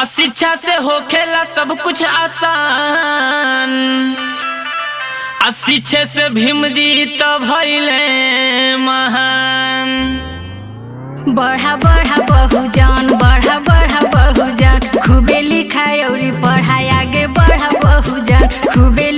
शिक्षा से होखेला सब कुछ आसान। शिक्षे से भीम जी तो भइले महान। बढ़ा बढ़ा बहुजन, बढ़ा बढ़ा बहुजन, खूबे लिखाई और पढ़ाई आगे बढ़ा बहुजन, खूबे